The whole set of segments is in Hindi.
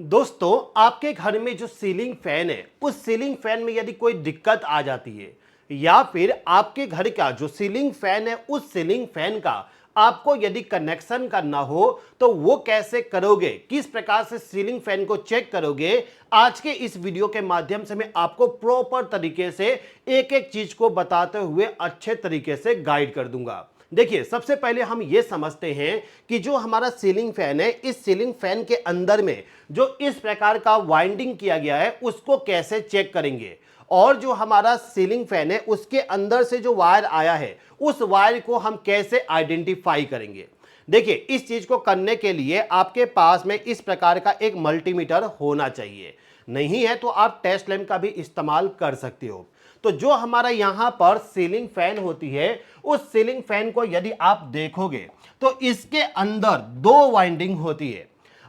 दोस्तों, आपके घर में जो सीलिंग फैन है उस सीलिंग फैन में यदि कोई दिक्कत आ जाती है या फिर आपके घर का जो सीलिंग फैन है उस सीलिंग फैन का आपको यदि कनेक्शन करना हो तो वो कैसे करोगे, किस प्रकार से सीलिंग फैन को चेक करोगे। आज के इस वीडियो के माध्यम से मैं आपको प्रॉपर तरीके से एक एक चीज को बताते हुए अच्छे तरीके से गाइड कर दूंगा। देखिए, सबसे पहले हम ये समझते हैं कि जो हमारा सीलिंग फैन है इस सीलिंग फैन के अंदर में जो इस प्रकार का वाइंडिंग किया गया है उसको कैसे चेक करेंगे, और जो हमारा सीलिंग फैन है उसके अंदर से जो वायर आया है उस वायर को हम कैसे आइडेंटिफाई करेंगे। देखिए, इस चीज को करने के लिए आपके पास में इस प्रकार का एक मल्टीमीटर होना चाहिए, नहीं है तो आप टेस्ट लैंप का भी इस्तेमाल कर सकते हो। तो जो हमारा यहां पर सीलिंग फैन होती है उस सीलिंग फैन को यदि आप देखोगे तो इसके अंदर दो वाइंडिंग होती है।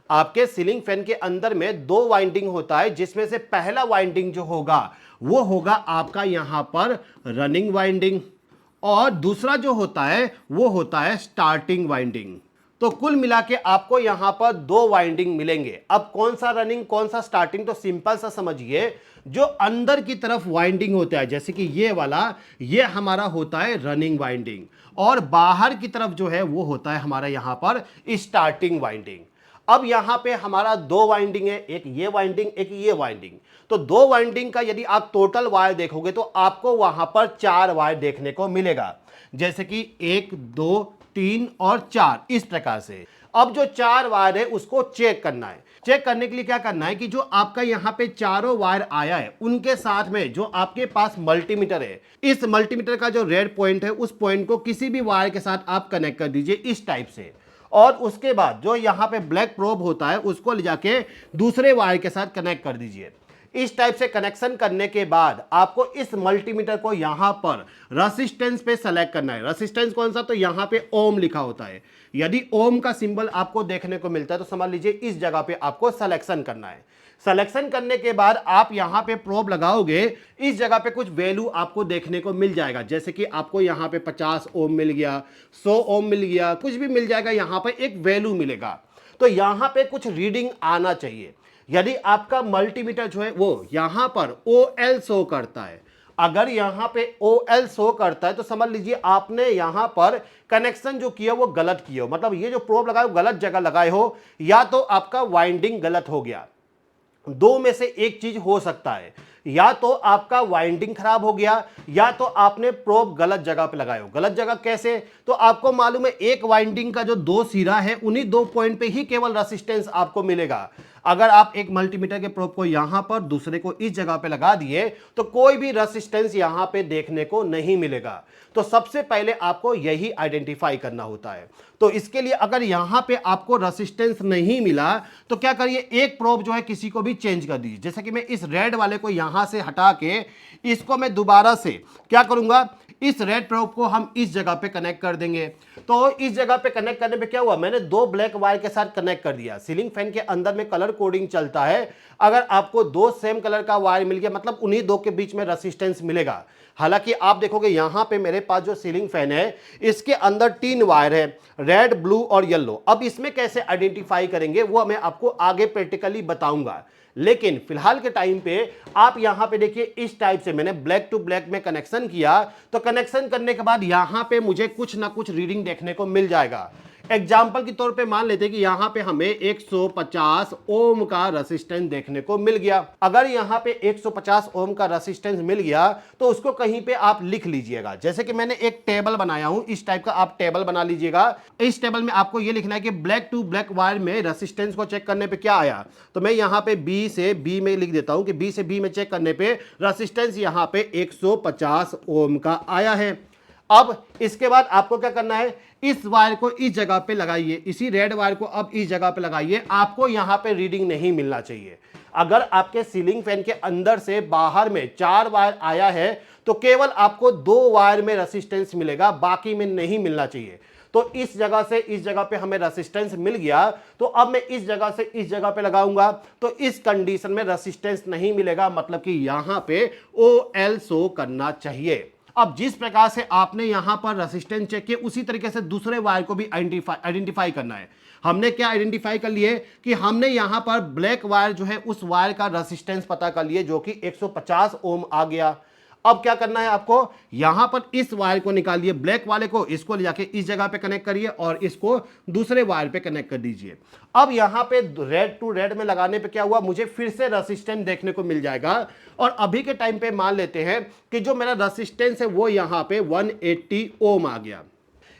आपके सीलिंग फैन के अंदर में दो वाइंडिंग होता है, जिसमें से पहला वाइंडिंग जो होगा वो होगा आपका यहां पर रनिंग वाइंडिंग, और दूसरा जो होता है वो होता है स्टार्टिंग वाइंडिंग। तो कुल मिला के आपको यहां पर दो वाइंडिंग मिलेंगे। अब कौन सा रनिंग कौन सा स्टार्टिंग, तो सिंपल सा समझिए, जो अंदर की तरफ वाइंडिंग होता है जैसे कि ये वाला, ये हमारा होता है रनिंग वाइंडिंग, और बाहर की तरफ जो है वो होता है हमारा यहां पर स्टार्टिंग वाइंडिंग। अब यहां पे हमारा दो वाइंडिंग है, एक ये वाइंडिंग एक ये वाइंडिंग। तो दो वाइंडिंग का यदि आप टोटल वायर देखोगे तो आपको वहां पर चार वायर देखने को मिलेगा, जैसे कि 1 2 3 और 4 इस प्रकार से। अब जो चार वायर है उसको चेक करना है। चेक करने के लिए क्या करना है कि जो आपका यहां पे चारों वायर आया है उनके साथ में जो आपके पास मल्टीमीटर है, इस मल्टीमीटर का जो रेड पॉइंट है उस पॉइंट को किसी भी वायर के साथ आप कनेक्ट कर दीजिए इस टाइप से, और उसके बाद जो यहाँ पे ब्लैक प्रोब होता है उसको ले जाके दूसरे वायर के साथ कनेक्ट कर दीजिए। इस टाइप से कनेक्शन करने के बाद आपको इस मल्टीमीटर को यहां पर रेसिस्टेंस पे सेलेक्ट करना है। रेसिस्टेंस कौन सा, तो यहां पे ओम लिखा होता है। यदि ओम का सिंबल आपको देखने को मिलता है तो समझ लीजिए इस जगह पे आपको सिलेक्शन करना है। सिलेक्शन करने के बाद आप यहां पे प्रोब लगाओगे, इस जगह पे कुछ वैल्यू आपको देखने को मिल जाएगा, जैसे कि आपको यहां पे 50 ओम मिल गया, 100 ओम मिल गया, कुछ भी मिल जाएगा, यहां पे एक वैल्यू मिलेगा। तो यहां पे कुछ रीडिंग आना चाहिए। यदि आपका मल्टीमीटर जो है वो यहां पर OL शो करता है, अगर यहां पे OL शो करता है तो समझ लीजिए आपने यहां पर कनेक्शन जो किया वो गलत किया हो, मतलब ये जो प्रोब लगाए हो गलत जगह लगाए हो, या तो आपका वाइंडिंग गलत हो गया। दो में से एक चीज हो सकता है, या तो आपका वाइंडिंग खराब हो गया या तो आपने प्रोब गलत जगह पे लगाए हो। गलत जगह कैसे, तो आपको मालूम है एक वाइंडिंग का जो दो सिरा है उन्हीं दो पॉइंट पे ही केवल रेसिस्टेंस आपको मिलेगा। अगर आप एक मल्टीमीटर के प्रोब को यहां पर दूसरे को इस जगह पे लगा दिए तो कोई भी रेसिस्टेंस यहां पे देखने को नहीं मिलेगा। तो सबसे पहले आपको यही आइडेंटिफाई करना होता है। तो इसके लिए अगर यहां पे आपको रेसिस्टेंस नहीं मिला तो क्या करिए, एक प्रोब जो है किसी को भी चेंज कर दीजिए। जैसे कि मैं इस रेड वाले को यहां से हटा के इसको मैं दोबारा से क्या करूंगा, इस रेड प्रोब को हम इस जगह पे कनेक्ट कर देंगे। तो इस जगह पे कनेक्ट करने पे क्या हुआ, मैंने दो ब्लैक वायर के साथ कनेक्ट कर दिया। सीलिंग फैन के अंदर में कलर कोडिंग चलता है, अगर आपको दो सेम कलर का वायर मिल गया मतलब उन्हीं दो के बीच में रेसिस्टेंस मिलेगा। हालांकि आप देखोगे यहां पे मेरे पास जो सीलिंग फैन है इसके अंदर 3 वायर है, रेड ब्लू और येलो। अब इसमें कैसे आइडेंटिफाई करेंगे वो मैं आपको आगे प्रैक्टिकली बताऊंगा, लेकिन फिलहाल के टाइम पे आप यहां पे देखिए इस टाइप से मैंने ब्लैक टू ब्लैक में कनेक्शन किया। तो कनेक्शन करने के बाद यहां पे मुझे कुछ ना कुछ रीडिंग देखने को मिल जाएगा। एग्जाम्पल के तौर पे मान लेते हैं कि यहां पे हमें 150 ओम का रेसिस्टेंस देखने को मिल गया। अगर यहां पे 150 ओम का रेसिस्टेंस मिल गया तो उसको कहीं पे आप लिख लीजिएगा। जैसे कि मैंने एक टेबल बनाया हूं, इस टाइप का आप टेबल बना लीजिएगा। इस टेबल में आपको यह लिखना है कि ब्लैक टू ब्लैक वायर में रेसिस्टेंस को चेक करने पे क्या आया। तो मैं यहां पे बी से बी में लिख देता हूं कि बी से बी में चेक करने पे रेसिस्टेंस यहां पे 150 ओम का आया है। अब इसके बाद आपको क्या करना है, इस वायर को इस जगह पे लगाइए, इसी रेड वायर को अब इस जगह पे लगाइए। आपको यहां पे रीडिंग नहीं मिलना चाहिए। अगर आपके सीलिंग फैन के अंदर से बाहर में 4 वायर आया है तो केवल आपको 2 वायर में रेसिस्टेंस मिलेगा, बाकी में नहीं मिलना चाहिए। तो इस जगह से इस जगह पे हमें रेसिस्टेंस मिल गया, तो अब मैं इस जगह से इस जगह पे लगाऊंगा तो इस कंडीशन में रेसिस्टेंस नहीं मिलेगा, मतलब कि यहां पे OL शो करना चाहिए। अब जिस प्रकार से आपने यहां पर रेसिस्टेंस चेक किया, उसी तरीके से दूसरे वायर को भी आइडेंटिफाई करना है। हमने क्या आइडेंटिफाई कर लिए कि हमने यहां पर ब्लैक वायर जो है उस वायर का रेसिस्टेंस पता कर लिए जो कि 150 ओम आ गया। अब क्या करना है आपको, यहां पर इस वायर को निकालिए, ब्लैक वाले को, इसको ले जाके इस जगह पे कनेक्ट करिए और इसको दूसरे वायर पे कनेक्ट कर दीजिए। अब यहां पे रेड टू रेड में लगाने पे क्या हुआ, मुझे फिर से रेसिस्टेंस देखने को मिल जाएगा। और अभी के टाइम पे मान लेते हैं कि जो मेरा रेसिस्टेंस है वो यहां पे 180 ओम आ गया।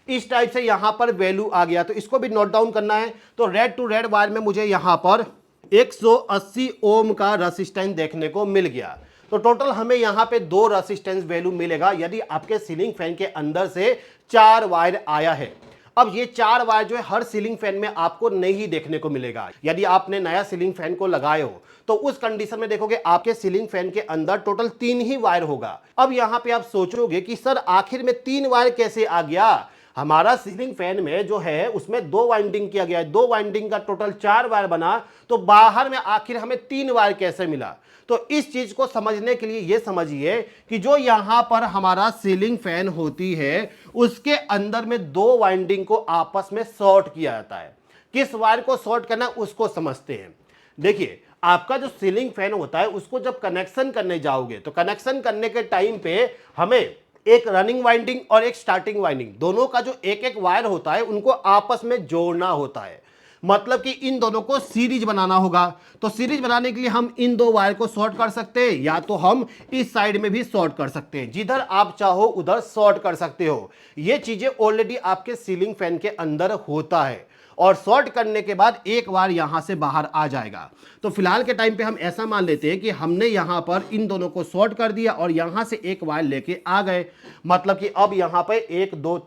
इस टाइप से यहां पर वैल्यू आ गया, तो इसको भी नोट डाउन करना है। तो रेड टू रेड वायर में मुझे यहां पर 180 ओम का रेसिस्टेंस देखने को मिल गया। तो टोटल हमें यहां पे 2 रेसिस्टेंस वैल्यू मिलेगा यदि आपके सीलिंग फैन के अंदर से 4 वायर आया है। अब ये 4 वायर जो है हर सीलिंग फैन में आपको नहीं देखने को मिलेगा। यदि आपने नया सीलिंग फैन को लगाए हो तो उस कंडीशन में देखोगे आपके सीलिंग फैन के अंदर टोटल 3 ही वायर होगा। अब यहां पे आप सोचोगे कि सर आखिर में 3 वायर कैसे आ गया। हमारा सीलिंग फैन में जो है उसमें 2 वाइंडिंग किया गया है, 2 वाइंडिंग का टोटल 4 वायर बना, तो बाहर में आखिर हमें 3 वायर कैसे मिला। तो इस चीज को समझने के लिए ये समझिए कि जो यहां पर हमारा सीलिंग फैन होती है उसके अंदर में 2 वाइंडिंग को आपस में शॉर्ट किया जाता है। किस वायर को शॉर्ट करना उसको समझते हैं। देखिए, आपका जो सीलिंग फैन होता है उसको जब कनेक्शन करने जाओगे तो कनेक्शन करने के टाइम पे हमें एक रनिंग वाइंडिंग और एक स्टार्टिंग वाइंडिंग, दोनों का जो एक एक वायर होता है उनको आपस में जोड़ना होता है। मतलब कि इन दोनों को सीरीज बनाना होगा। तो सीरीज बनाने के लिए हम इन 2 वायर को शॉर्ट कर सकते हैं या तो हम इस साइड में भी शॉर्ट कर सकते हैं, जिधर आप चाहो उधर शॉर्ट कर सकते हो। ये चीजें ऑलरेडी आपके सीलिंग फैन के अंदर होता है और शॉर्ट करने के बाद एक वायर यहां से बाहर आ जाएगा। तो फिलहाल के टाइम पे हम ऐसा मान लेते हैं कि हमने यहां पर इन दोनों को शॉर्ट कर दिया और यहां से एक वायर लेके आ गए। मतलब कि अब यहां पे 1 2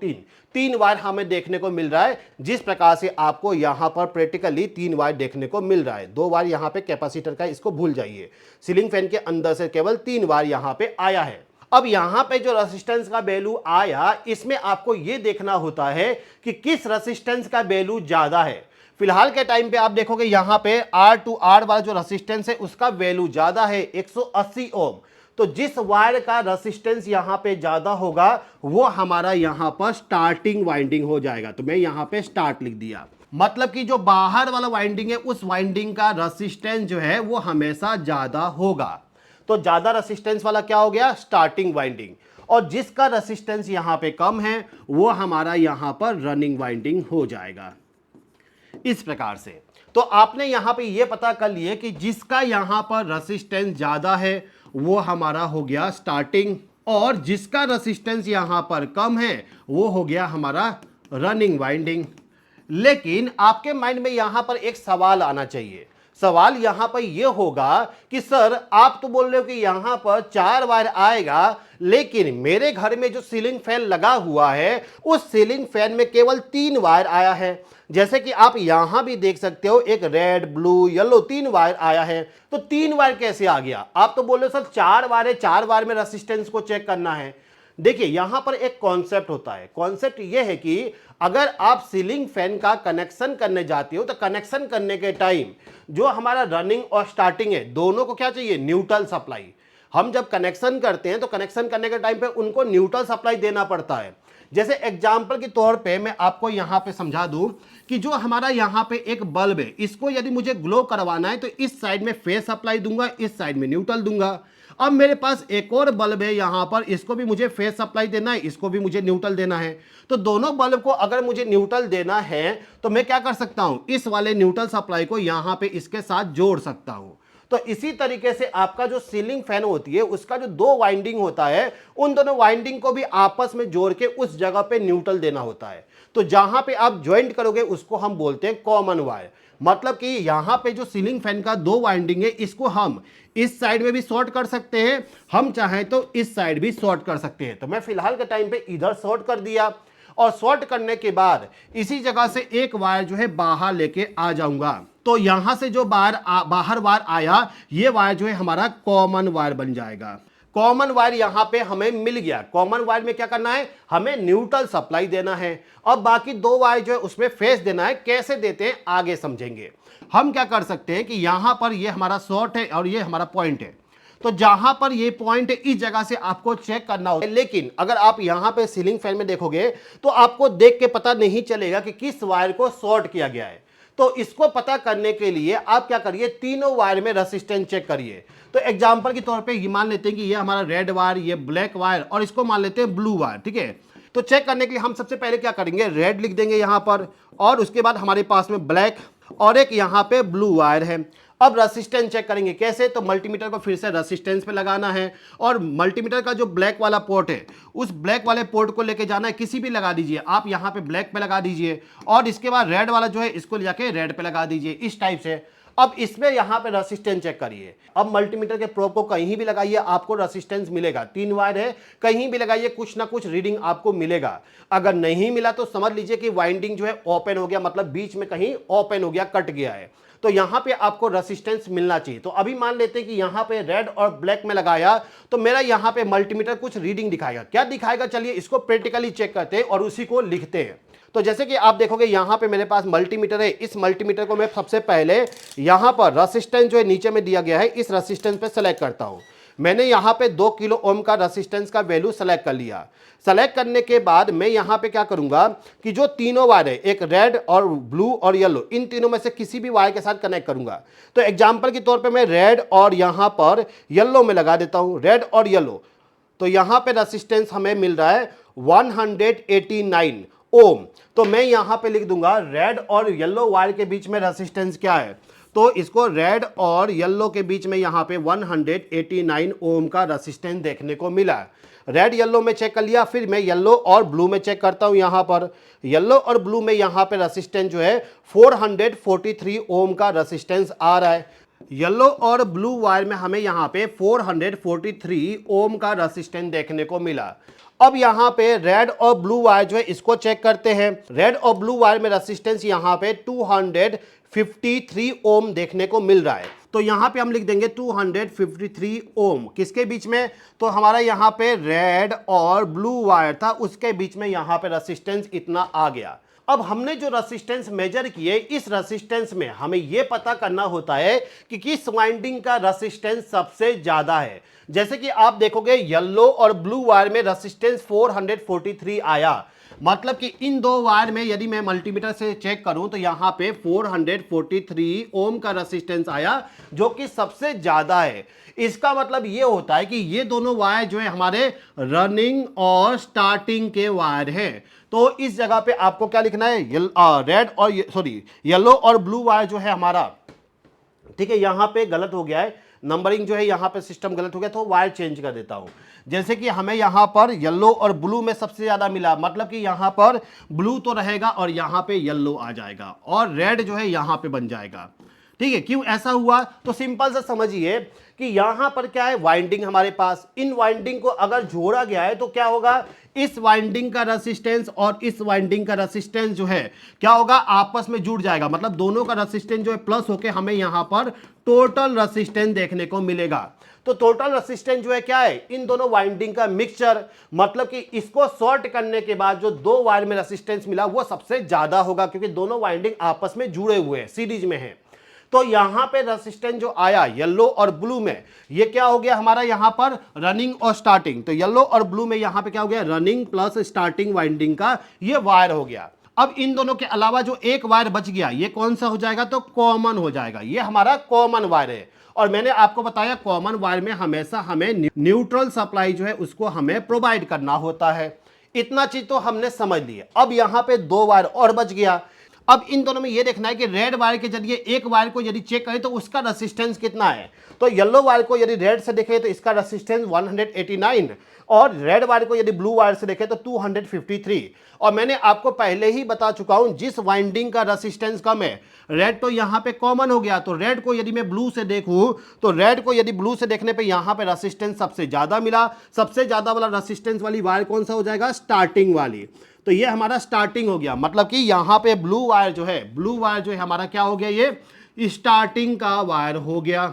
3 वायर हमें देखने को मिल रहा है। जिस प्रकार से आपको यहां पर प्रैक्टिकली 3 वायर देखने को मिल रहा है। 2 वायर यहां पे कैपेसिटर का, इसको भूल जाइए। सीलिंग फैन के अंदर से केवल 3 वायर यहां पे आया है। अब यहां पे जो रेसिस्टेंस का वैल्यू आया, इसमें आपको यह देखना होता है कि किस रेसिस्टेंस का वैल्यू ज्यादा है। फिलहाल के टाइम पे आप देखोगे यहां पे R टू R वाला जो रेसिस्टेंस है उसका वैल्यू ज्यादा है 180 ओम। तो जिस वायर का रेसिस्टेंस यहां पे ज्यादा होगा वो हमारा यहां पर स्टार्टिंग वाइंडिंग हो जाएगा। तो मैं यहां पे स्टार्ट लिख दिया। मतलब कि जो बाहर वाला वाइंडिंग है उस वाइंडिंग का रेसिस्टेंस जो है वो हमेशा ज्यादा होगा। तो ज्यादा रेसिस्टेंस वाला क्या हो गया, स्टार्टिंग वाइंडिंग। और जिसका रेसिस्टेंस यहां पे कम है वो हमारा यहां पर रनिंग वाइंडिंग हो जाएगा। इस प्रकार से तो आपने यहां पे ये पता कर लिए कि जिसका यहां पर रेसिस्टेंस ज्यादा है वो हमारा हो गया स्टार्टिंग और जिसका रेसिस्टेंस यहां पर कम है वो हो गया हमारा रनिंग वाइंडिंग। लेकिन आपके माइंड में यहां पर एक सवाल आना चाहिए। सवाल यहां पर यह होगा कि सर आप तो बोल रहे हो कि यहां पर 4 वायर आएगा, लेकिन मेरे घर में जो सीलिंग फैन लगा हुआ है उस सीलिंग फैन में केवल 3 वायर आया है। जैसे कि आप यहां भी देख सकते हो एक रेड, ब्लू, येलो 3 वायर आया है। तो 3 वायर कैसे आ गया? आप तो बोल रहे हो सर 4 वायर है, 4 वायर में रेसिस्टेंस को चेक करना है। देखिए यहां पर एक कॉन्सेप्ट होता है। कॉन्सेप्ट यह है कि अगर आप सीलिंग फैन का कनेक्शन करने जाते हो तो कनेक्शन करने के टाइम जो हमारा रनिंग और स्टार्टिंग है दोनों को क्या चाहिए, न्यूट्रल सप्लाई। हम जब कनेक्शन करते हैं तो कनेक्शन करने के टाइम पे उनको न्यूट्रल सप्लाई देना पड़ता है। जैसे एग्जांपल के तौर पे मैं आपको यहां पे समझा दूं कि जो हमारा यहां पे एक बल्ब है, इसको यदि मुझे ग्लो करवाना है तो इस साइड में फेज सप्लाई दूंगा, इस साइड में न्यूट्रल दूंगा। अब मेरे पास एक और बल्ब है यहां पर, इसको भी मुझे फेज सप्लाई देना है, इसको भी मुझे न्यूट्रल देना है। तो दोनों बल्ब को अगर मुझे न्यूट्रल देना है तो मैं क्या कर सकता हूं, इस वाले न्यूट्रल सप्लाई को यहां पे इसके साथ जोड़ सकता हूं। तो इसी तरीके से आपका जो सीलिंग फैन होती है उसका जो 2 वाइंडिंग होता है उन दोनों वाइंडिंग को भी आपस में जोड़ के उस जगह पे न्यूट्रल देना होता है। तो जहां पे आप ज्वाइंट करोगे उसको हम बोलते हैं कॉमन वायर। मतलब कि यहां पे जो सीलिंग फैन का 2 वाइंडिंग है इसको हम इस साइड में भी शॉर्ट कर सकते हैं, हम चाहें तो इस साइड भी शॉर्ट कर सकते हैं। तो मैं फिलहाल के टाइम पे इधर शॉर्ट कर दिया और शॉर्ट करने के बाद इसी जगह से एक वायर जो है बाहर लेके आ जाऊंगा। तो यहां से जो बाहर वायर आया ये वायर जो है हमारा कॉमन वायर बन जाएगा। कॉमन वायर यहां पे हमें मिल गया। कॉमन वायर में क्या करना है, हमें न्यूट्रल सप्लाई देना है। अब बाकी 2 वायर जो है उसमें फेस देना है। कैसे देते हैं आगे समझेंगे। हम क्या कर सकते हैं कि यहां पर ये हमारा शॉर्ट है और ये हमारा पॉइंट है। तो जहां पर ये पॉइंट है इस जगह से आपको चेक करना होगा। लेकिन अगर आप यहां पे सीलिंग फैन में देखोगे तो आपको देख के पता नहीं चलेगा कि किस वायर को शॉर्ट किया गया है। तो इसको पता करने के लिए आप क्या करिए, तीनों वायर में रेजिस्टेंस चेक करिए। तो एग्जांपल के तौर पे ये मान लेते हैं कि ये हमारा रेड वायर, ये ब्लैक वायर और इसको मान लेते हैं ब्लू वायर, ठीक है। तो चेक करने के लिए हम सबसे पहले क्या करेंगे, रेड लिख देंगे यहां पर और उसके बाद हमारे पास में ब्लैक और एक यहां पे ब्लू वायर है। अब रेजिस्टेंस चेक करेंगे कैसे, तो मल्टीमीटर को फिर से रेजिस्टेंस पे लगाना है और मल्टीमीटर का जो ब्लैक वाला पोर्ट है उस ब्लैक वाले पोर्ट को लेके जाना है, किसी भी लगा दीजिए आप, यहां पे ब्लैक पे लगा दीजिए और इसके बाद रेड वाला जो है इसको ले जाके रेड पे लगा दीजिए, इस टाइप से। अब इसमें यहां पे रेजिस्टेंस चेक करिए। अब मल्टीमीटर के प्रोब को कहीं भी लगाइए, आपको रेजिस्टेंस मिलेगा। 3 वायर है, कहीं भी लगाइए कुछ ना कुछ रीडिंग आपको मिलेगा। अगर नहीं मिला तो समझ लीजिए कि वाइंडिंग जो है ओपन हो गया, मतलब बीच में कहीं ओपन हो गया, कट गया है। तो यहां पे आपको रेजिस्टेंस मिलना चाहिए। तो अभी मान लेते हैं कि यहां पे रेड और ब्लैक में लगाया तो मेरा यहां पे मल्टीमीटर कुछ रीडिंग दिखाएगा। क्या दिखाएगा, चलिए इसको प्रैक्टिकली चेक करते हैं और उसी को लिखते हैं। तो जैसे कि आप देखोगे यहां पे मेरे पास मल्टीमीटर है, इस मल्टीमीटर को मैं सबसे पहले यहां पर रेजिस्टेंस जो है नीचे में दिया गया है इस रेजिस्टेंस पे सेलेक्ट करता हूं। मैंने यहां पे 2 किलो ओम का रेजिस्टेंस का वैल्यू सेलेक्ट कर लिया। सेलेक्ट करने के बाद मैं यहां पे क्या करूंगा कि जो तीनों वायर है, एक रेड और ब्लू और येलो, इन तीनों में से किसी भी वायर के साथ कनेक्ट करूंगा। तो एग्जांपल के तौर पे मैं रेड और यहां पर येलो में लगा देता हूं, रेड और येलो। तो यहां पे रेजिस्टेंस हमें मिल रहा है 189 ओम। तो मैं यहां पे लिख दूंगा रेड और येलो वायर के बीच में रेजिस्टेंस क्या है, तो इसको रेड और येलो के बीच में यहां पे 189 ओम का रेजिस्टेंस देखने को मिला। रेड येलो में चेक कर लिया, फिर मैं येलो और ब्लू में चेक करता हूं। यहां पर येलो और ब्लू में यहां पे रेजिस्टेंस जो है 443 ओम का रेजिस्टेंस आ रहा है। येलो और ब्लू वायर में हमें यहां पे 443 ओम का रेजिस्टेंस देखने को मिला। अब यहां पे रेड और ब्लू वायर जो है इसको चेक करते हैं। रेड और ब्लू वायर में रेजिस्टेंस यहां पे 253 ओम देखने को मिल रहा है। तो यहां पे हम लिख देंगे 253 ओम, किसके बीच में, तो हमारा यहां पे रेड और ब्लू वायर था उसके बीच में यहां पे रेजिस्टेंस इतना आ गया। अब हमने जो रेजिस्टेंस मेजर किए, इस रेजिस्टेंस में हमें यह पता करना होता है कि किस वाइंडिंग का रेजिस्टेंस सबसे ज्यादा है। जैसे कि आप देखोगे येलो और ब्लू वायर में रेजिस्टेंस 443 आया, मतलब कि इन दो वायर में यदि मैं मल्टीमीटर से चेक करूं तो यहां पे 443 ओम का रेजिस्टेंस आया, जो कि सबसे ज्यादा है। इसका मतलब ये होता है कि ये दोनों वायर जो है हमारे रनिंग और स्टार्टिंग के वायर हैं। तो इस जगह पे आपको क्या लिखना है, रेड और येलो और ब्लू वायर जो है हमारा, ठीक है, यहां पे गलत हो गया है, नंबरिंग जो है यहां पे सिस्टम गलत हो गया, तो वायर चेंज कर देता हूं। जैसे कि हमें यहां पर येलो और ब्लू में सबसे ज्यादा मिला, मतलब कि यहां पर ब्लू तो रहेगा और यहां पे येलो आ जाएगा और रेड जो है यहां पे बन जाएगा। ठीक है, क्यों ऐसा हुआ, तो सिंपल सा समझिए कि यहां पर क्या है, वाइंडिंग हमारे पास, इन वाइंडिंग को अगर जोड़ा गया है तो क्या होगा, इस वाइंडिंग का रेजिस्टेंस और इस वाइंडिंग का रेजिस्टेंस जो है क्या होगा, आपस में जुड़ जाएगा। मतलब दोनों का रेजिस्टेंस जो है प्लस होके हमें यहां पर टोटल रेजिस्टेंस देखने को मिलेगा। तो टोटल रेजिस्टेंस जो है क्या है, इन दोनों वाइंडिंग का मिक्सचर, मतलब कि इसको सॉर्ट करने के बाद जो दो वायर में रेजिस्टेंस मिला वो सबसे ज्यादा होगा, क्योंकि दोनों वाइंडिंग आपस में जुड़े हुए हैं, सीरीज में है। तो यहां पे रेजिस्टेंस जो आया येलो और ब्लू में, ये क्या हो गया हमारा यहां पर रनिंग और स्टार्टिंग। तो येलो और ब्लू में यहां पे क्या हो गया, रनिंग प्लस स्टार्टिंग वाइंडिंग का ये वायर हो गया। अब इन दोनों के अलावा जो एक वायर बच गया, ये कौन सा हो जाएगा, तो कॉमन हो जाएगा, ये हमारा कॉमन वायर है। और मैंने आपको बताया कॉमन वायर में हमेशा हमें न्यूट्रल सप्लाई जो है उसको हमें प्रोवाइड करना होता है। इतना चीज तो हमने समझ लिया। अब यहां पे 2 वायर और बच गया। अब इन दोनों में यह देखना है कि रेड वायर के जरिए एक वायर को यदि चेक करें तो उसका रेजिस्टेंस कितना है। तो येलो वायर को यदि रेड से देखें तो इसका रेजिस्टेंस 189 और रेड वायर को यदि ब्लू वायर से देखें तो 253। और मैंने आपको पहले ही बता चुका हूं, जिस वाइंडिंग का रेजिस्टेंस कम है, रेड तो यहां पे कॉमन हो गया, तो रेड को यदि मैं ब्लू से देखूं तो रेड को यदि ब्लू से देखने पे यहां पे रेजिस्टेंस सबसे ज्यादा मिला। सबसे ज्यादा वाला रेजिस्टेंस वाली वायर कौन सा हो जाएगा, स्टार्टिंग वाली। तो ये हमारा स्टार्टिंग हो गया, मतलब कि यहां पे ब्लू वायर जो है हमारा क्या हो गया, ये स्टार्टिंग का वायर हो गया।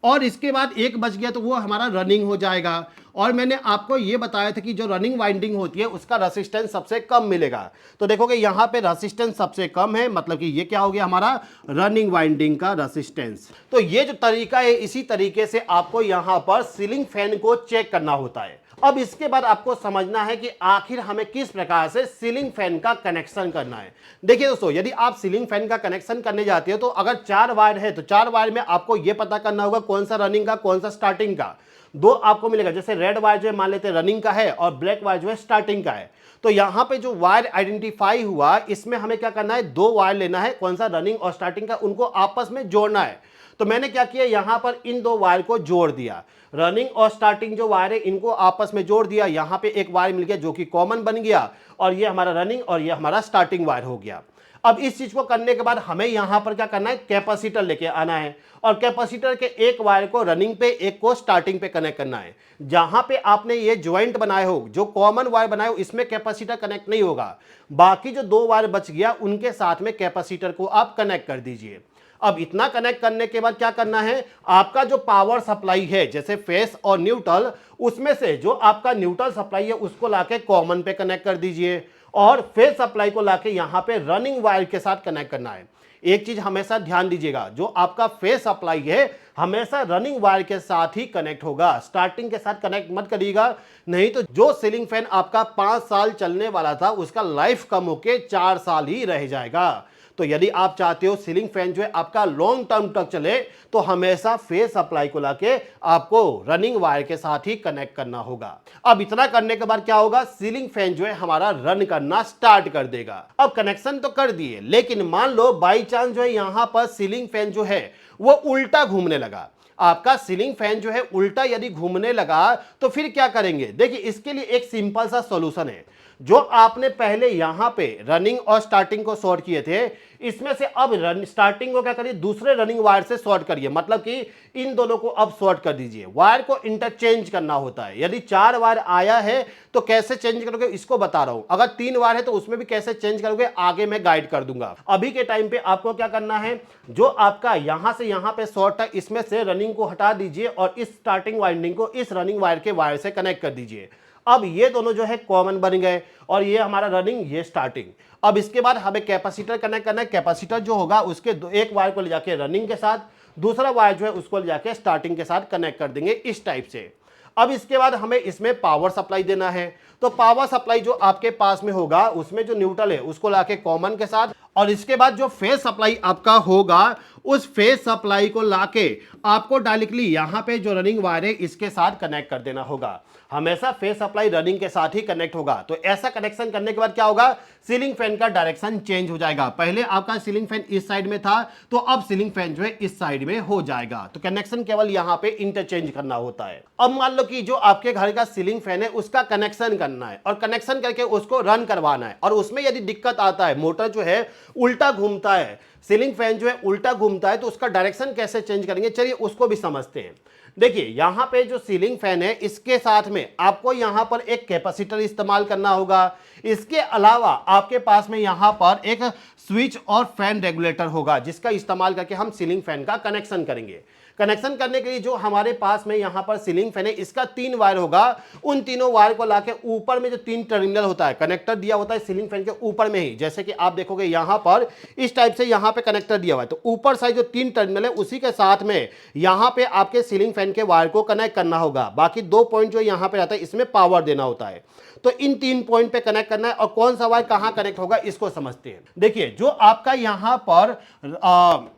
और इसके बाद एक बच गया तो वो हमारा रनिंग हो जाएगा। और मैंने आपको ये बताया था कि जो रनिंग वाइंडिंग होती है उसका रेसिस्टेंस सबसे कम मिलेगा। तो देखोगे यहाँ पे रेसिस्टेंस सबसे कम है, मतलब कि ये क्या हो गया हमारा रनिंग वाइंडिंग का रेसिस्टेंस। तो ये जो तरीका है, इसी तरीके से आपको यहाँ पर सीलिंग फैन को चेक करना होता है। अब इसके बाद आपको समझना है कि आखिर हमें किस प्रकार से सीलिंग फैन का कनेक्शन करना है। देखिए दोस्तों, यदि आप सीलिंग फैन का कनेक्शन करने जाते हो तो अगर 4 वायर है तो 4 वायर में आपको यह पता करना होगा कौन सा रनिंग का कौन सा स्टार्टिंग का। दो आपको मिलेगा, जैसे रेड वायर जो है मान लेते हैं रनिंग का है और ब्लैक वायर जो है स्टार्टिंग का है। तो यहां पे जो वायर आइडेंटिफाई हुआ, इसमें हमें क्या करना है, 2 वायर लेना है, कौन सा रनिंग और स्टार्टिंग का, उनको आपस में जोड़ना है। तो मैंने क्या किया, यहां पर इन 2 वायर को जोड़ दिया, रनिंग और स्टार्टिंग जो वायर है इनको आपस में जोड़ दिया। यहां पे एक वायर मिल गया जो कि कॉमन बन गया, और ये हमारा रनिंग और ये हमारा स्टार्टिंग वायर हो गया। अब इस चीज को करने के बाद हमें यहां पर क्या करना है, कैपेसिटर लेके आना है, और कैपेसिटर के एक वायर को रनिंग पे, एक को स्टार्टिंग पे कनेक्ट करना है। जहां पे आपने ये ज्वाइंट बनाए हो, जो कॉमन वायर बनाए हो, इसमें कैपेसिटर कनेक्ट नहीं होगा। बाकी जो 2 वायर बच गया उनके साथ में कैपेसिटर को आप कनेक्ट कर दीजिए। अब इतना कनेक्ट करने के बाद क्या करना है, आपका जो पावर सप्लाई है जैसे फेस और न्यूट्रल, उसमें से जो आपका न्यूट्रल सप्लाई है उसको लाके कॉमन पे कनेक्ट कर दीजिए, और फेस सप्लाई को लाके यहां पे रनिंग वायर के साथ कनेक्ट करना है। एक चीज हमेशा ध्यान दीजिएगा, जो आपका फेस सप्लाई है हमेशा रनिंग वायर के साथ ही कनेक्ट होगा, स्टार्टिंग के साथ कनेक्ट मत करिएगा, नहीं तो जो सीलिंग फैन आपका 5 साल चलने वाला था उसका लाइफ कम होके 4 साल ही रह जाएगा। तो यदि आप चाहते हो सीलिंग फैन जो है आपका लॉन्ग टर्म तक चले, तो हमेशा फेस सप्लाई को लाके आपको रनिंग वायर के साथ ही कनेक्ट करना होगा। अब इतना करने के बाद क्या होगा, सीलिंग फैन जो है हमारा रन करना स्टार्ट कर देगा। अब कनेक्शन तो कर दिए, लेकिन मान लो बाई चांस जो है यहां पर सीलिंग फैन जो है वो उल्टा घूमने लगा। आपका सीलिंग फैन जो है उल्टा यदि घूमने लगा तो फिर क्या करेंगे, देखिए इसके लिए एक सिंपल सा सॉल्यूशन है। जो आपने पहले यहां पे रनिंग और स्टार्टिंग को शॉर्ट किए थे, इसमें से अब स्टार्टिंग को क्या करिए, दूसरे रनिंग वायर से शॉर्ट करिए, मतलब कि इन दोनों को अब शॉर्ट कर दीजिए। वायर को इंटरचेंज करना होता है। यदि 4 वायर आया है तो कैसे चेंज करोगे इसको बता रहा हूं, अगर 3 वायर है तो उसमें भी कैसे चेंज करोगे आगे मैं गाइड कर दूंगा। अभी के टाइम पे आपको क्या करना है, जो आपका यहां से यहां पे शॉर्ट है इसमें से रनिंग को हटा दीजिए और इस स्टार्टिंग वाइंडिंग को इस रनिंग वायर के वायर से कनेक्ट कर दीजिए। अब ये दोनों जो है कॉमन बन गए, और ये हमारा रनिंग, ये स्टार्टिंग। अब इसके बाद हमें कैपेसिटर कनेक्ट करना है। कैपेसिटर जो होगा उसके एक वायर को ले जाके रनिंग के साथ, दूसरा वायर जो है उसको ले जाके स्टार्टिंग के साथ कनेक्ट कर देंगे इस टाइप से। अब इसके बाद हमें इसमें पावर सप्लाई देना है। तो पावर सप्लाई जो आपके पास में होगा उसमें जो न्यूट्रल है उसको लाके कॉमन के साथ, और इसके बाद जो फेस सप्लाई आपका होगा उस फेस सप्लाई को लाके आपको डायरेक्टली यहां पे जो रनिंग वायर है इसके साथ कनेक्ट कर देना होगा। हमेशा फेस सप्लाई रनिंग के साथ ही कनेक्ट होगा। तो ऐसा कनेक्शन करने के बाद क्या होगा, सीलिंग फैन का डायरेक्शन चेंज हो जाएगा। पहले आपका सीलिंग फैन इस साइड में था, तो अब सीलिंग फैन जो है इस साइड में हो जाएगा। तो कनेक्शन केवल यहां पे इंटरचेंज करना होता है। अब मान लो कि जो आपके घर का सीलिंग फैन है उसका कनेक्शन करना है, और कनेक्शन करके उसको रन करवाना है, और उसमें यदि दिक्कत आता है, मोटर जो है उल्टा घूमता है, सीलिंग फैन जो है उल्टा घूमता है, तो उसका डायरेक्शन कैसे चेंज करेंगे, चलिए उसको भी समझते हैं। देखिए यहां पे जो सीलिंग फैन है इसके साथ में आपको यहां पर एक कैपेसिटर इस्तेमाल करना होगा। इसके अलावा आपके पास में यहां पर एक स्विच और फैन रेगुलेटर होगा, जिसका इस्तेमाल करके हम सीलिंग फैन का कनेक्शन करेंगे। कनेक्शन करने के लिए जो हमारे पास में यहां पर सीलिंग फैन है इसका 3 वायर होगा। उन तीनों वायर को लाके ऊपर में जो 3 टर्मिनल होता है, कनेक्टर दिया होता है सीलिंग फैन के ऊपर में ही, जैसे कि आप देखोगे यहां पर इस टाइप से यहां पे कनेक्टर दिया हुआ है। तो ऊपर साइड जो 3 टर्मिनल है उसी के साथ में यहां पे आपके सीलिंग फैन के वायर को कनेक्ट करना होगा। बाकी 2 पॉइंट जो यहां पे रहता है इसमें पावर देना होता है। तो इन 3 पॉइंट पे कनेक्ट करना है, और कौन सा वायर कहां कनेक्ट होगा इसको समझते हैं। देखिए जो आपका यहां पर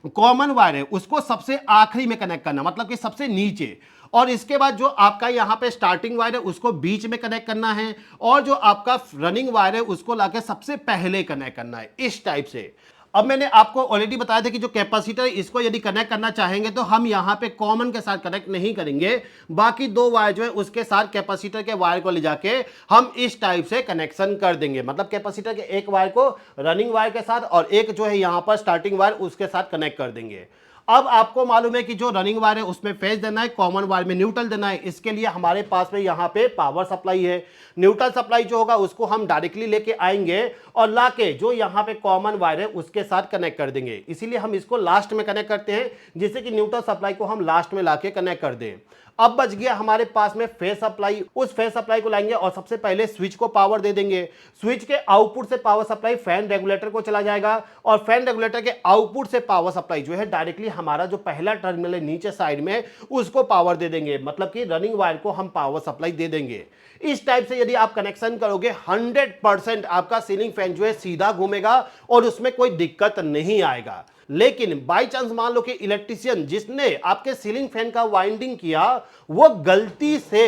कॉमन वायर है उसको सबसे आखिरी में कनेक्ट करना, मतलब कि सबसे नीचे, और इसके बाद जो आपका यहां पे स्टार्टिंग वायर है उसको बीच में कनेक्ट करना है, और जो आपका रनिंग वायर है उसको लाके सबसे पहले कनेक्ट करना है इस टाइप से। अब मैंने आपको ऑलरेडी बताया था कि जो कैपेसिटर है इसको यदि कनेक्ट करना चाहेंगे तो हम यहां पे कॉमन के साथ कनेक्ट नहीं करेंगे, बाकी 2 वायर जो है उसके साथ कैपेसिटर के वायर को ले जाके हम इस टाइप से कनेक्शन कर देंगे। मतलब कैपेसिटर के एक वायर को रनिंग वायर के साथ और एक जो है यहां पर स्टार्टिंग वायर उसके साथ कनेक्ट कर देंगे। अब आपको मालूम है कि जो रनिंग वायर है उसमें फेज देना है, कॉमन वायर में न्यूट्रल देना है। इसके लिए हमारे पास में यहाँ पे पावर सप्लाई है। न्यूट्रल सप्लाई जो होगा उसको हम डायरेक्टली लेके आएंगे और लाके जो यहाँ पे कॉमन वायर है उसके साथ कनेक्ट कर देंगे। इसीलिए हम इसको लास्ट में कनेक्ट करते हैं, जिससे कि न्यूट्रल सप्लाई को हम लास्ट में लाके कनेक्ट कर दें। अब बच गया हमारे पास में फेज सप्लाई। उस फेज सप्लाई को लाएंगे और सबसे पहले स्विच को पावर दे देंगे। स्विच के आउटपुट से पावर सप्लाई फैन रेगुलेटर को चला जाएगा और फैन रेगुलेटर के आउटपुट से पावर सप्लाई जो है डायरेक्टली हमारा जो पहला टर्मिनल है नीचे साइड में उसको पावर दे देंगे, मतलब कि रनिंग वायर को हम पावर सप्लाई दे देंगे। इस टाइप से यदि आप कनेक्शन करोगे 100% आपका सीलिंग फैन जो है सीधा घूमेगा और उसमें कोई दिक्कत नहीं आएगा। लेकिन बाई चांस मान लो कि इलेक्ट्रिशियन जिसने आपके सीलिंग फैन का वाइंडिंग किया वो गलती से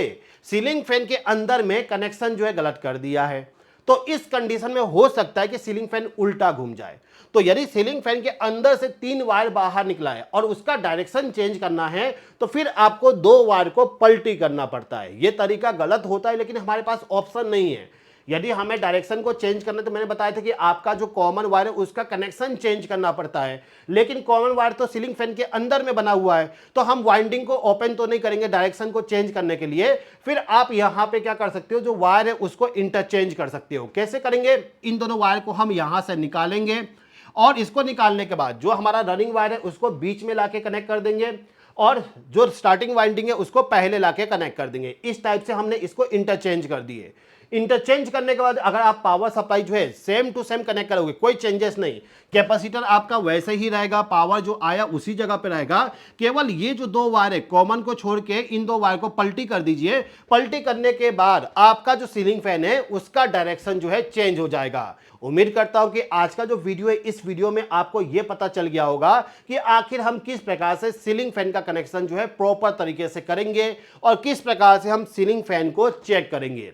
सीलिंग फैन के अंदर में कनेक्शन जो है गलत कर दिया है, तो इस कंडीशन में हो सकता है कि सीलिंग फैन उल्टा घूम जाए। तो यदि सीलिंग फैन के अंदर से 3 वायर बाहर निकला है और उसका डायरेक्शन चेंज करना है तो फिर आपको 2 वायर को पलटी करना पड़ता है। यह तरीका गलत होता है, लेकिन हमारे पास ऑप्शन नहीं है। यदि हमें डायरेक्शन को चेंज करना है तो मैंने बताया था कि आपका जो कॉमन वायर है उसका कनेक्शन चेंज करना पड़ता है, लेकिन कॉमन वायर तो सीलिंग फैन के अंदर में बना हुआ है, तो हम वाइंडिंग को ओपन तो नहीं करेंगे डायरेक्शन को चेंज करने के लिए। फिर आप यहां पे क्या कर सकते हो, जो वायर है उसको इंटरचेंज कर सकते हो। कैसे करेंगे, इन दोनों वायर को हम यहां से निकालेंगे और इसको निकालने के बाद जो हमारा रनिंग वायर है उसको बीच में लाके कनेक्ट कर देंगे और जो स्टार्टिंग वाइंडिंग है उसको पहले लाके कनेक्ट कर देंगे। इस टाइप से हमने इसको इंटरचेंज कर दिए। इंटरचेंज करने के बाद अगर आप पावर सप्लाई जो है सेम टू सेम कनेक्ट करोगे, कोई चेंजेस नहीं, कैपेसिटर आपका वैसे ही रहेगा, पावर जो आया उसी जगह पे रहेगा। केवल ये जो 2 वायर है कॉमन को छोड़ के इन 2 वायर को पलटी कर दीजिए। पलटी करने के बाद आपका जो सीलिंग फैन है उसका डायरेक्शन जो है चेंज हो जाएगा। उम्मीद करता हूं कि आज का जो वीडियो है इस वीडियो में आपको यह पता चल गया होगा कि आखिर हम किस प्रकार से सीलिंग फैन का कनेक्शन जो है प्रॉपर तरीके से करेंगे और किस प्रकार से हम सीलिंग फैन को चेक करेंगे।